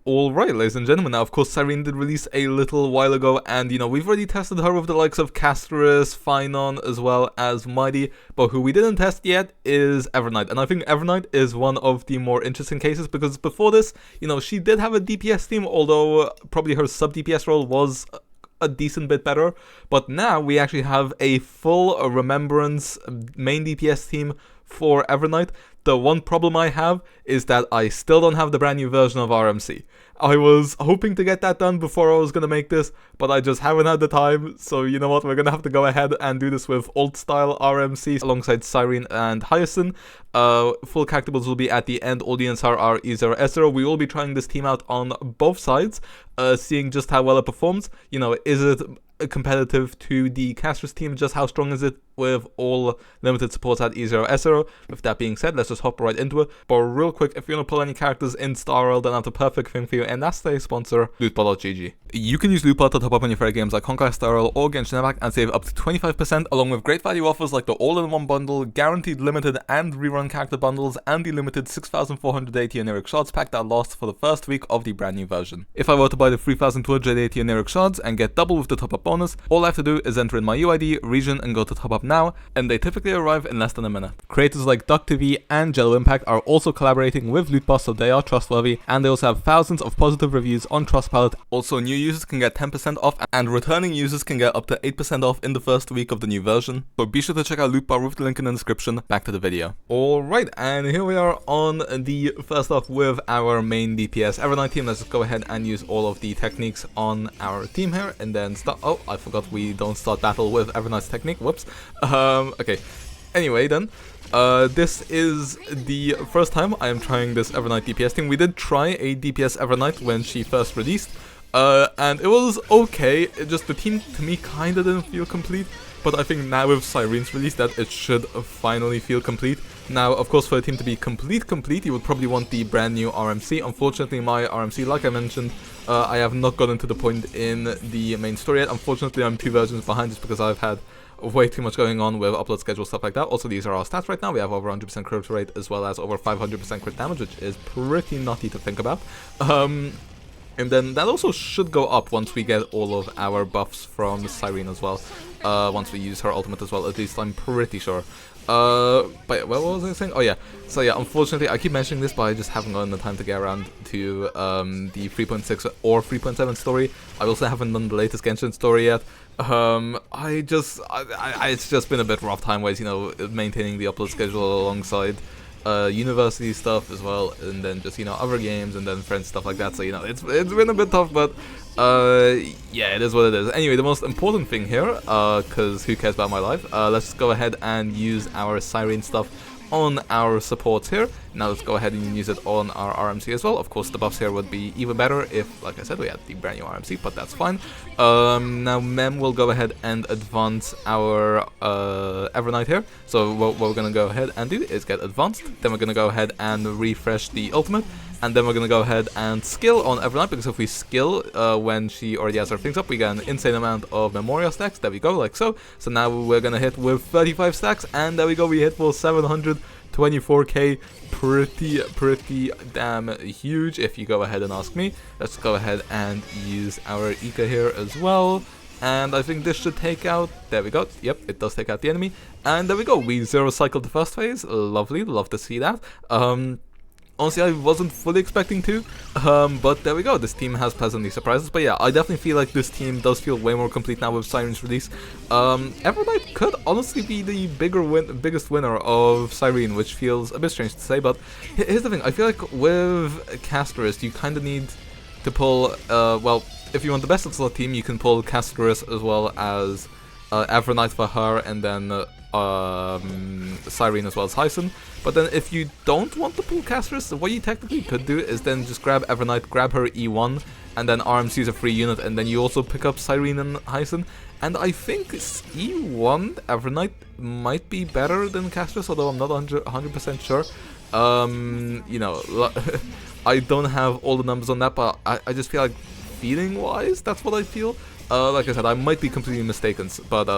Alright, ladies and gentlemen, now of course CYRENE did release a little while ago, and we've already tested her with the likes of Casterus, Phynon, as well as Mighty, but who we didn't test yet is EVERNIGHT, and I think EVERNIGHT is one of the more interesting cases, because before this, she did have a DPS team, although probably her sub-DPS role was a decent bit better, but now we actually have a full Remembrance main DPS team for EVERNIGHT. The one problem I have is that I still don't have the brand new version of RMC. I was hoping to get that done before I was going to make this, but I just haven't had the time, so you know what, we're going to have to go ahead and do this with old style RMC alongside CYRENE and Hyacinth. Full characters will be at the end. All the answers are E0S0. We will be trying this team out on both sides, seeing just how well it performs. Is it competitive to the Casterus team? Just how strong is it with all limited supports at E0S0? With that being said, let's just hop right into it. But real quick, if you want to pull any characters in Star World, then I have the perfect thing for you, and that's the sponsor, lootbot.gg. You can use lootbot to top up on your favorite games like Honkai, Star World, or Genshin Impact and save up to 25%, along with great value offers like the all-in-one bundle, guaranteed limited and rerun character bundles, and the limited 6,480 Oniric shards pack that lasts for the first week of the brand new version. If I were to buy the 3,280 Oniric shards and get double with the top up bonus, all I have to do is enter in my UID, region, and go to top up now, and they typically arrive in less than a minute. Creators like DuckTV and Jello Impact are also collaborating with Lootbot, so they are trustworthy, and they also have thousands of positive reviews on Trustpilot. Also, new users can get 10% off, and returning users can get up to 8% off in the first week of the new version. So be sure to check out Lootbot with the link in the description. Back to the video. Alright, and here we are on the first off with our main DPS EVERNIGHT team. Let's just go ahead and use all of the techniques on our team here, and then start. Oh, I forgot we don't start battle with EVERNIGHT's technique. Whoops. Okay. Anyway, then. This is the first time I am trying this EVERNIGHT DPS team. We did try a DPS EVERNIGHT when she first released, and it was okay. It just, the team to me kinda didn't feel complete, but I think now with CYRENE's release that it should finally feel complete. Now, of course, for a team to be complete, you would probably want the brand new RMC. Unfortunately, my RMC, like I mentioned, I have not gotten to the point in the main story yet. Unfortunately, I'm 2 versions behind just because I've had way too much going on with upload schedule, stuff like that. Also, these are our stats right now. We have over 100% crit rate as well as over 500% crit damage, which is pretty nutty to think about. And then that also should go up once we get all of our buffs from CYRENE as well. Once we use her ultimate as well, at least I'm pretty sure. But what was I saying? Oh yeah, so yeah, unfortunately I keep mentioning this, but I just haven't gotten the time to get around to the 3.6 or 3.7 story. I also haven't done the latest Genshin story yet. It's just been a bit rough time-wise, maintaining the upload schedule alongside university stuff as well, and then just other games and then friends, stuff like that. So it's been a bit tough, but yeah, it is what it is. Anyway, the most important thing here, because who cares about my life, let's go ahead and use our CYRENE stuff on our supports here. Now let's go ahead and use it on our RMC as well. Of course, the buffs here would be even better if, like I said, we had the brand new RMC, but that's fine. Now Mem will go ahead and advance our EVERNIGHT here. So what we're going to go ahead and do is get advanced, then we're going to go ahead and refresh the ultimate, and then we're going to go ahead and skill on EVERNIGHT, because if we skill when she already has her things up, we get an insane amount of Memorial stacks. There we go, like so. So now we're going to hit with 35 stacks, and there we go, we hit for 724k. Pretty damn huge, if you go ahead and ask me. Let's go ahead and use our Ika here as well. And I think this should take out, there we go, yep, it does take out the enemy. And there we go, we zero cycled the first phase. Lovely, love to see that. Honestly, I wasn't fully expecting to, but there we go, this team has pleasantly surprised us. But yeah, I definitely feel like this team does feel way more complete now with CYRENE's release. EVERNIGHT could honestly be the biggest winner of CYRENE, which feels a bit strange to say, but here's the thing, I feel like with Casterus, you kind of need to pull, well, if you want the best of the team, you can pull Casterus as well as EVERNIGHT for her, and then CYRENE as well as Hyacinth. But then if you don't want to pull Casterus, what you technically could do is then just grab EVERNIGHT, grab her E1, and then RMC is a free unit, and then you also pick up CYRENE and Hyacinth. And I think E1 EVERNIGHT might be better than Casterus, although I'm not 100% sure. I don't have all the numbers on that, but I just feel like feeling-wise, that's what I feel. Like I said, I might be completely mistaken, but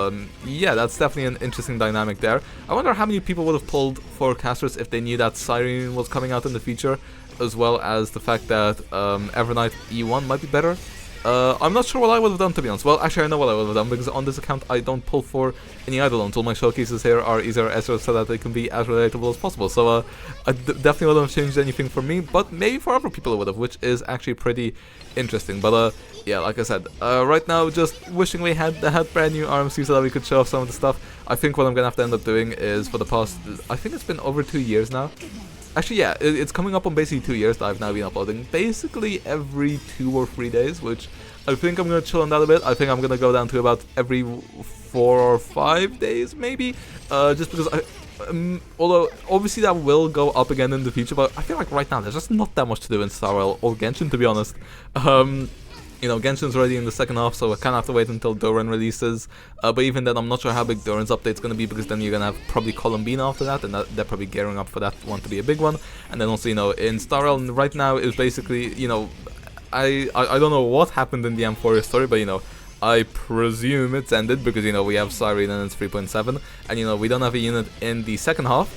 yeah, that's definitely an interesting dynamic there. I wonder how many people would have pulled for Casterus if they knew that CYRENE was coming out in the future. as well as the fact that Evernight E1 might be better. I'm not sure what I would have done, to be honest. Well, actually, I know what I would have done, because on this account, I don't pull for any Eidolons. All my showcases here are E0S0 so that they can be as relatable as possible. So, I definitely wouldn't have changed anything for me, but maybe for other people it would have, which is actually pretty interesting. But, yeah, like I said, right now, just wishing we had brand new RMC so that we could show off some of the stuff. I think what I'm gonna have to end up doing is, for the past, I think it's been over 2 years now. Actually, yeah, it's coming up on basically 2 years that I've now been uploading basically every 2 or 3 days, which I think I'm going to chill on that a bit. I think I'm going to go down to about every 4 or 5 days, maybe, just because although obviously that will go up again in the future, but I feel like right now there's just not that much to do in Star Rail or Genshin, to be honest. You know, Genshin's already in the second half, so I kind of have to wait until Doran releases. But even then, I'm not sure how big Doran's update's going to be, because then you're going to have probably Columbina after that, and they're probably gearing up for that one to be a big one. And then also, you know, in Star Rail right now is basically, you know, I don't know what happened in the Amphoria story, but, you know, I presume it's ended, because, you know, we have Cyrene and it's 3.7, and, you know, we don't have a unit in the second half,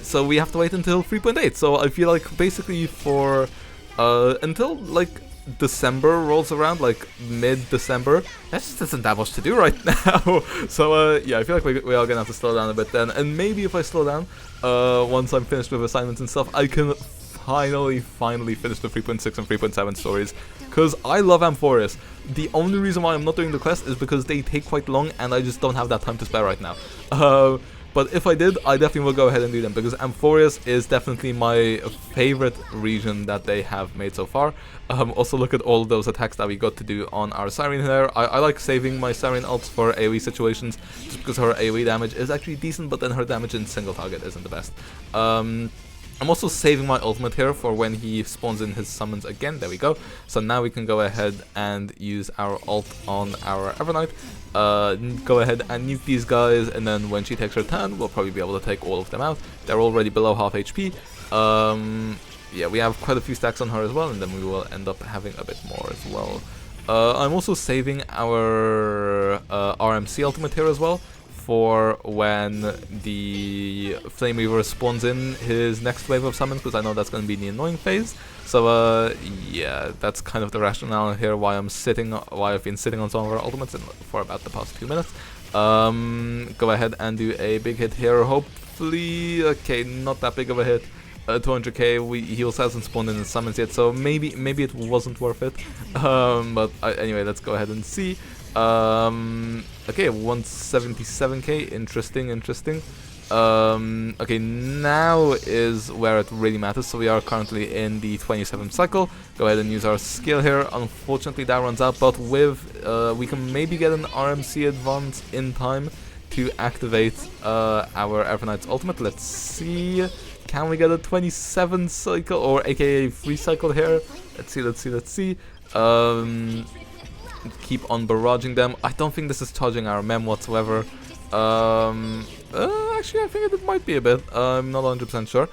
so we have to wait until 3.8. So I feel like basically for, until, like, December rolls around, like mid-December, there just isn't that much to do right now. So yeah, I feel like we are gonna have to slow down a bit then, and maybe if I slow down, once I'm finished with assignments and stuff, I can finally finish the 3.6 and 3.7 stories, because I love Amphorius. The only reason why I'm not doing the quest is because they take quite long, and I just don't have that time to spare right now. But if I did, I definitely will go ahead and do them, because Amphorius is definitely my favorite region that they have made so far. Also, look at all of those attacks that we got to do on our Cyrene here. I like saving my Cyrene ults for AoE situations, just because her AoE damage is actually decent, but then her damage in single target isn't the best. I'm also saving my ultimate here for when he spawns in his summons again. There we go. So now we can go ahead and use our ult on our Evernight. Go ahead and nuke these guys, and then when she takes her turn, we'll probably be able to take all of them out. They're already below half HP. Yeah, we have quite a few stacks on her as well, and then we will end up having a bit more as well. I'm also saving our RMC ultimate here as well, for when the Flame Weaver spawns in his next wave of summons, because I know that's going to be the annoying phase. So yeah, that's kind of the rationale here why I've been sitting on some of our ultimates for about the past 2 minutes. Go ahead and do a big hit here, hopefully. Okay, not that big of a hit. 200k, he also hasn't spawned in his summons yet, so maybe it wasn't worth it. But anyway, let's go ahead and see. Okay, 177k, interesting. Okay, now is where it really matters. So we are currently in the 27th cycle. Go ahead and use our skill here. Unfortunately, that runs out, but with we can maybe get an RMC advance in time to activate our Evernight's ultimate. Let's see. Can we get a 27 cycle, or aka free cycle here? Let's see. Keep on barraging them. I don't think this is charging our mem whatsoever. Actually, I think it might be a bit. I'm not 100% sure.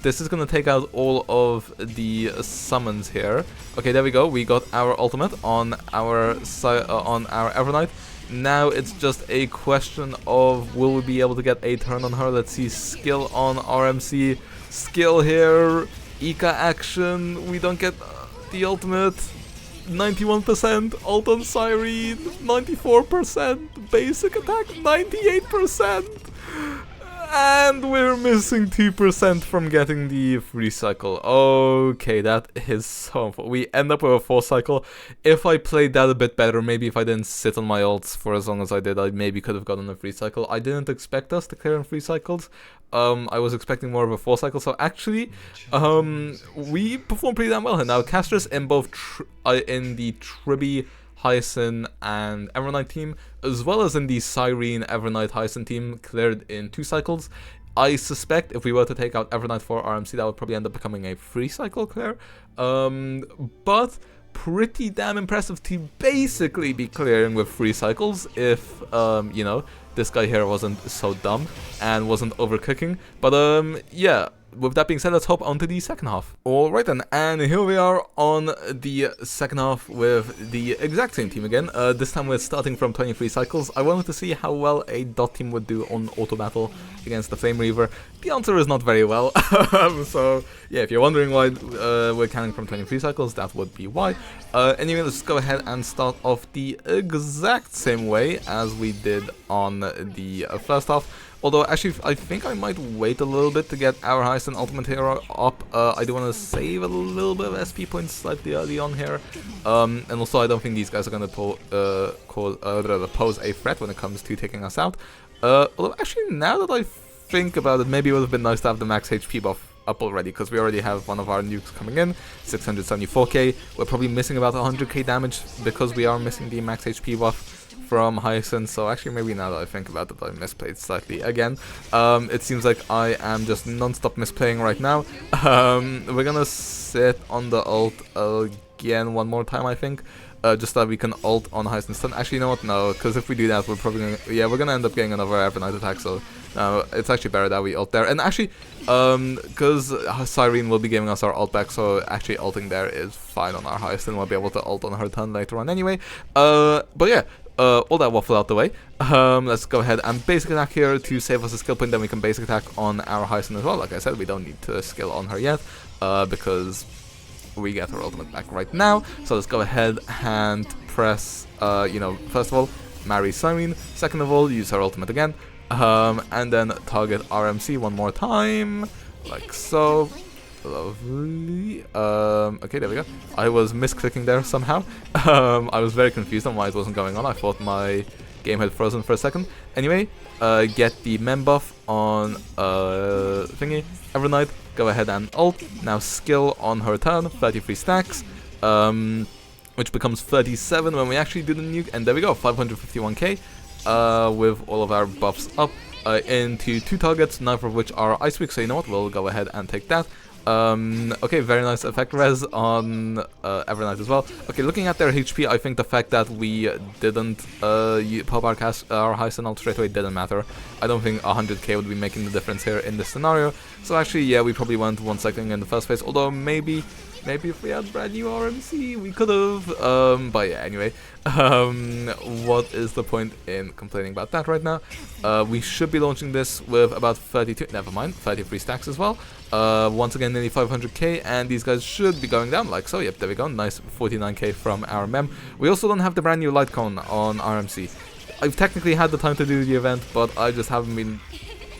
This is gonna take out all of the summons here. Okay, there we go. We got our ultimate on our Evernight. Now it's just a question of, will we be able to get a turn on her? Let's see. Skill on RMC. Skill here. Ika action. We don't get the ultimate. 91% ult on Cyrene. 94% basic attack. 98%. And we're missing 2% from getting the free cycle. Okay, that is so unfortunate. We end up with a 4 cycle. If I played that a bit better, maybe if I didn't sit on my ults for as long as I did, I maybe could have gotten a free cycle. I didn't expect us to clear in 3 cycles. I was expecting more of a 4 cycle. So actually, we performed pretty damn well here. Now, Castris in both in the Tribi, Hyacin and Evernight team, as well as in the Cyrene Evernight Hyacin team, cleared in 2 cycles. I suspect if we were to take out Evernight for RMC, that would probably end up becoming a 3 cycle clear. But pretty damn impressive to basically be clearing with 3 cycles if, you know, this guy here wasn't so dumb and wasn't overcooking. But yeah, with that being said, let's hop on to the second half. Alright then, and here we are on the second half with the exact same team again. This time we're starting from 23 cycles. I wanted to see how well a dot team would do on auto battle against the Flame Reaver. The answer is not very well. So yeah, if you're wondering why we're counting from 23 cycles, that would be why. Anyway, let's go ahead and start off the exact same way as we did on the first half. Although, actually, I think I might wait a little bit to get our highest and ultimate hero up. I do want to save a little bit of SP points slightly early on here. And also, I don't think these guys are going to pose a threat when it comes to taking us out. Although, actually, now that I think about it, maybe it would have been nice to have the max HP buff up already, because we already have one of our nukes coming in, 674k. We're probably missing about 100k damage because we are missing the max HP buff from Hyacinth, so actually maybe now that I think about it, I misplayed slightly again. It seems like I am just non-stop misplaying right now. We're gonna sit on the ult again one more time, I think. Just so that we can ult on Hyacinth stun. Actually, you know what? No, because if we do that, we're probably gonna, yeah, we're gonna end up getting another Evernight attack. So it's actually better that we ult there. And actually, because CYRENE will be giving us our ult back, so actually ulting there is fine on our Hyacinth. We'll be able to ult on her turn later on anyway. But yeah. All that waffle out the way. Let's go ahead and basic attack here to save us a skill point. Then we can basic attack on our Hyacinth as well. Like I said, we don't need to skill on her yet because we get her ultimate back right now. So let's go ahead and press, first of all, marry CYRENE. Second of all, use her ultimate again. And then target RMC one more time, like so. Lovely. Okay, there we go. I was misclicking there somehow. I was very confused on why it wasn't going on. I thought my game had frozen for a second. Anyway, get the mem buff on thingy, Evernight. Go ahead and ult. Now skill on her turn, 33 stacks. Which becomes 37 when we actually do the nuke. And there we go, 551k. With all of our buffs up into 2 targets, neither of which are ice weak. So you know what? We'll go ahead and take that. Okay, very nice effect res on Evernight as well. Okay, looking at their HP, I think the fact that we didn't pop our Hyacinth ult straight away didn't matter. I don't think 100k would be making the difference here in this scenario. So actually, yeah, we probably went one cycling in the first place. Although maybe if we had brand new RMC, we could have. But yeah, anyway, what is the point in complaining about that right now? We should be launching this with about 33 stacks as well. Once again, nearly 500k, and these guys should be going down like so. Yep, there we go. Nice 49k from our mem. We also don't have the brand new light cone on RMC. I've technically had the time to do the event, but I just haven't been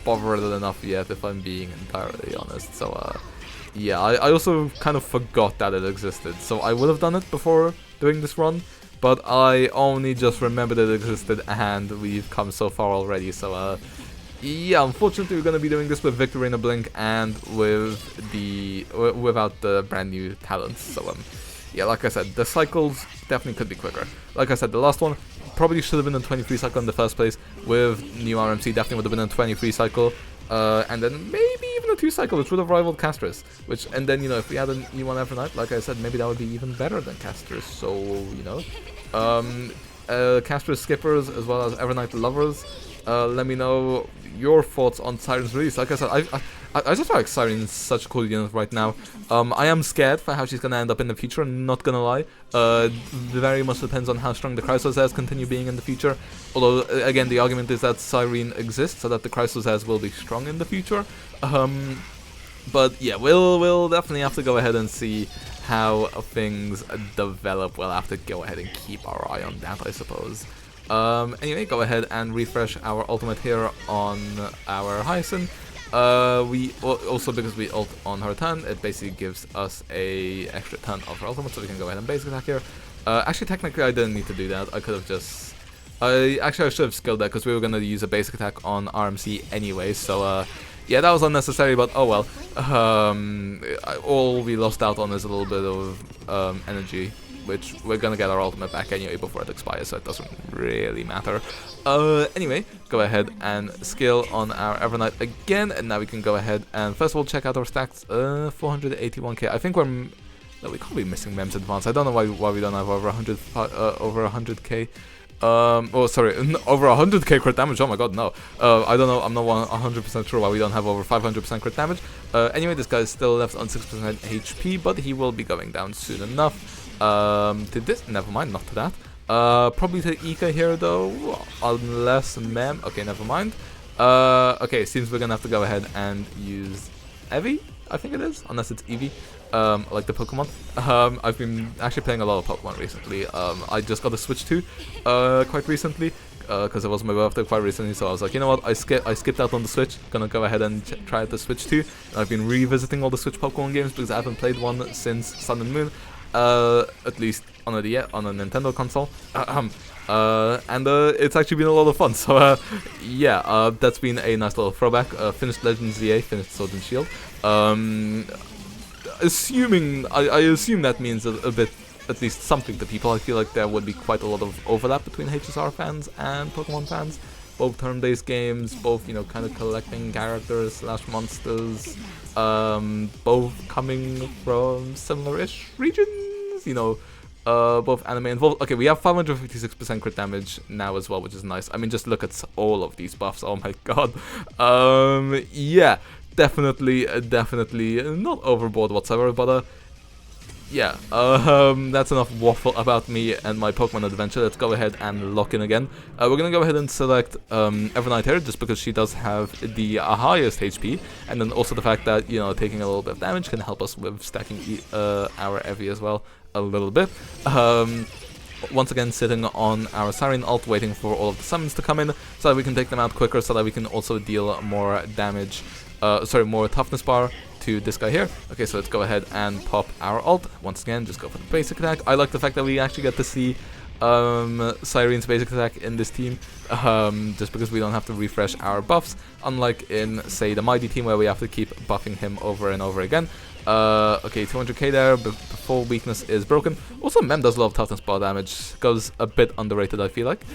bothered enough yet, if I'm being entirely honest. So, yeah, I also kind of forgot that it existed. So I would have done it before doing this run, but I only just remembered it existed, and we've come so far already. So, yeah, unfortunately, we're going to be doing this with Victory in a Blink and with without the brand new talents. So, yeah, like I said, the cycles definitely could be quicker. Like I said, the last one probably should have been a 23 cycle in the first place. With new RMC, definitely would have been a 23 cycle. And then maybe even a 2 cycle, which would have rivaled Castrus. And then, if we had a new one every night, like I said, maybe that would be even better than Castrus. So, Castrus skippers as well as Evernight lovers, let me know your thoughts on CYRENE's release. Like I said, I just feel like CYRENE is such a cool unit right now. I am scared for how she's gonna end up in the future, not gonna lie. Very much depends on how strong the Chrysosairs continue being in the future. Although, again, the argument is that CYRENE exists so that the Chrysosairs will be strong in the future. But yeah, we'll definitely have to go ahead and see how things develop. We'll have to go ahead and keep our eye on that, I suppose. Anyway, go ahead and refresh our ultimate here on our Hyacinth. We also, because we ult on her turn, it basically gives us a extra turn of her ultimate, so we can go ahead and basic attack here. Actually, technically, I didn't need to do that. I could have just... I should have skilled that, because we were going to use a basic attack on RMC anyway, so... yeah, that was unnecessary, but oh well. All we lost out on is a little bit of energy, which we're gonna get our ultimate back anyway before it expires, so it doesn't really matter. Anyway, go ahead and skill on our Evernight again, and now we can go ahead and first of all check out our stacks. 481k. I think no, we can't be missing Mems Advance. I don't know why we don't have over 100k. Oh, sorry, over 100k crit damage. Oh my god, no. I don't know. I'm not 100% sure why we don't have over 500% crit damage. Anyway, this guy is still left on 6% HP, but he will be going down soon enough. To this, never mind, not to that. Probably to Ika here though, unless Mem. Okay, never mind. Okay, seems we're gonna have to go ahead and use Eevee, I think it is, unless it's Eevee. Like the Pokemon. I've been actually playing a lot of Pokemon recently. I just got a Switch 2 quite recently, because it was my birthday quite recently, so I was like, you know what, I skipped out on the Switch, gonna go ahead and try out the Switch 2. And I've been revisiting all the Switch Pokemon games because I haven't played one since Sun and Moon, at least on a Nintendo console. And it's actually been a lot of fun, so yeah, that's been a nice little throwback. Finished Legends ZA, finished Sword and Shield. Assuming, I assume that means a bit, at least something to people. I feel like there would be quite a lot of overlap between HSR fans and Pokemon fans. Both turn-based games, both, you know, kind of collecting characters slash monsters, both coming from similar-ish regions, you know, both anime involved. Okay, we have 556% crit damage now as well, which is nice. I mean, just look at all of these buffs. Oh my god. Yeah. Definitely not overboard whatsoever, but yeah, that's enough waffle about me and my Pokemon adventure. Let's go ahead and lock in again. We're gonna go ahead and select EVERNIGHT here, just because she does have the highest HP, and then also the fact that, you know, taking a little bit of damage can help us with stacking our Eevee as well a little bit. Once again, sitting on our CYRENE ult, waiting for all of the summons to come in, so that we can take them out quicker, so that we can also deal more damage. More toughness bar to this guy here. Okay, so let's go ahead and pop our ult. Once again, just go for the basic attack. I like the fact that we actually get to see CYRENE's basic attack in this team, just because we don't have to refresh our buffs, unlike in, say, the Mighty team, where we have to keep buffing him over and over again. Okay, 200k there before weakness is broken. Also, Mem does a lot of toughness bar damage, goes a bit underrated, I feel like.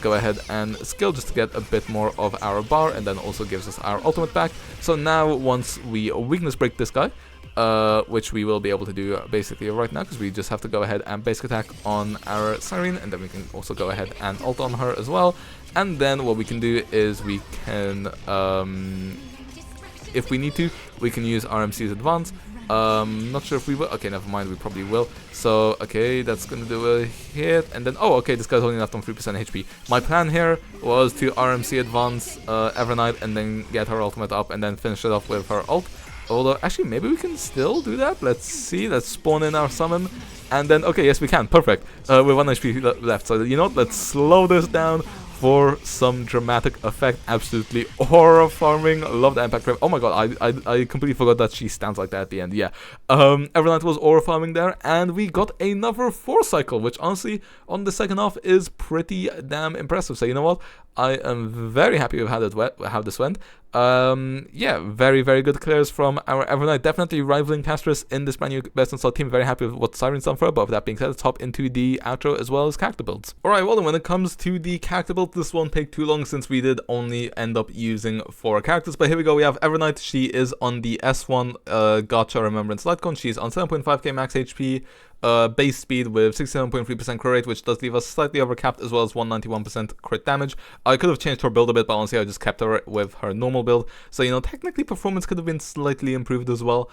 Go ahead and skill just to get a bit more of our bar, and then also gives us our ultimate back. So now, once we weakness break this guy, which we will be able to do basically right now, because we just have to go ahead and basic attack on our CYRENE, and then we can also go ahead and ult on her as well. And then what we can do is we can, if we need to, we can use RMC's advance. Not sure if we will. Okay, never mind, we probably will. So, okay, that's gonna do a hit, and then, oh, okay, this guy's only left on 3% HP. My plan here was to RMC advance EVERNIGHT, and then get her ultimate up, and then finish it off with her ult. Although, actually, maybe we can still do that. Let's see, let's spawn in our summon, and then, okay, yes, we can, perfect. With 1 HP left, so, you know what, let's slow this down for some dramatic effect. Absolutely aura farming. Love the impact rate. Oh my god, I completely forgot that she stands like that at the end. Yeah. EVERNIGHT was aura farming there, and we got another 4 cycle, which honestly on the second half is pretty damn impressive. So you know what? I am very happy with how this went. Yeah, very good clears from our EVERNIGHT, definitely rivaling Castris in this brand new best in slot team. Very happy with what CYRENE's done for her, but with that being said, let's hop into the outro as well as character builds. Alright, well then, when it comes to the character build, this won't take too long since we did only end up using 4 characters, but here we go. We have EVERNIGHT. She is on the S1 Gacha Remembrance Lightcon. She's on 7.5k max HP, base speed with 67.3% crit rate, which does leave us slightly overcapped, as well as 191% crit damage. I could have changed her build a bit, but honestly I just kept her with her normal build, so you know, technically performance could have been slightly improved as well.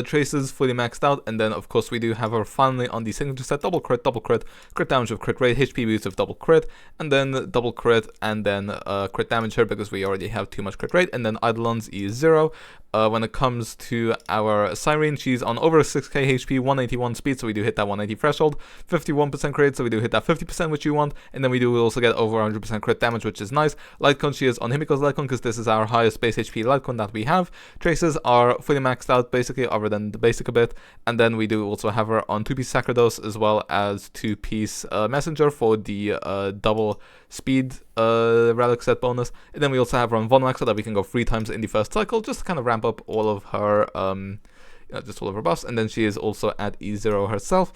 Traces fully maxed out, and then of course we do have her finally on the signature set: double crit damage with crit rate, HP boost with double crit, and then double crit, and then crit damage here because we already have too much crit rate, and then Eidolon's E0. When it comes to our CYRENE, she's on over 6k HP, 181 speed, so we do hit that 180 threshold, 51% crit, so we do hit that 50% which you want, and then we do also get over 100% crit damage, which is nice. Lightcon, she is on Himiko's Lightcon because this is our highest base HP Lightcon that we have. Traces are fully maxed out basically, other than the basic a bit, and then we do also have her on 2-piece Sacrados as well as 2-piece Messenger for the double speed relic set bonus, and then we also have her on Vonmax so that we can go 3 times in the first cycle, just to kind of ramp up all of her just all of her buffs. And then she is also at E0 herself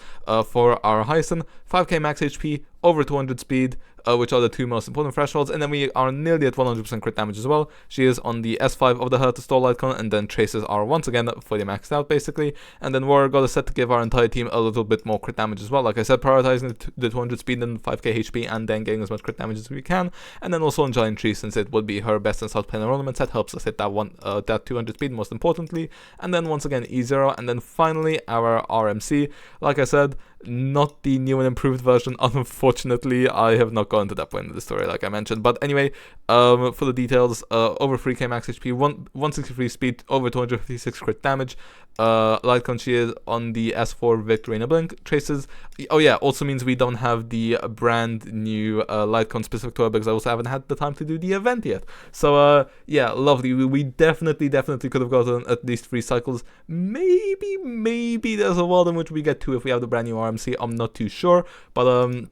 for our Hyacin, 5k max HP, over 200 speed, which are the two most important thresholds, and then we are nearly at 100% crit damage as well. She is on the S5 of the Her to Stall icon, and then Traces are once again fully maxed out basically, and then Warrior God is set to give our entire team a little bit more crit damage as well. Like I said, prioritizing the 200 speed and 5k HP, and then getting as much crit damage as we can, and then also on Giant Tree, since it would be her best in South Planar Ornament set, helps us hit that 200 speed most importantly, and then once again E0, and then finally our RMC. Like I said, not the new and improved version, unfortunately. I have not gotten to that point in the story, like I mentioned. But anyway, for the details, over 3k max HP, 163 speed, over 256 crit damage. Lightcon, she is on the S4 Victorina Blink. Traces, oh yeah, also means we don't have the brand new Lightcon specific to her, because I also haven't had the time to do the event yet. So yeah, lovely. We definitely could have gotten at least 3 cycles. Maybe there's a world in which we get 2 if we have the brand new RMC. I'm not too sure, but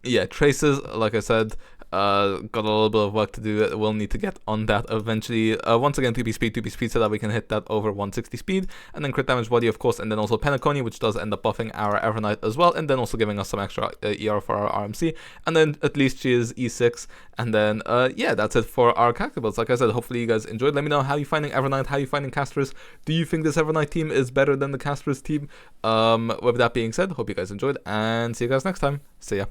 yeah, Traces, like I said, got a little bit of work to do. We'll need to get on that eventually. Once again, 2p speed, so that we can hit that over 160 speed, and then crit damage body, of course, and then also Penacony, which does end up buffing our Evernight as well, and then also giving us some extra ER for our RMC, and then at least she is E6, and then yeah, that's it for our character builds. Like I said, hopefully you guys enjoyed. Let me know how you finding Evernight, how you finding Castris. Do you think this Evernight team is better than the Castris team? With that being said, hope you guys enjoyed, and see you guys next time. See ya.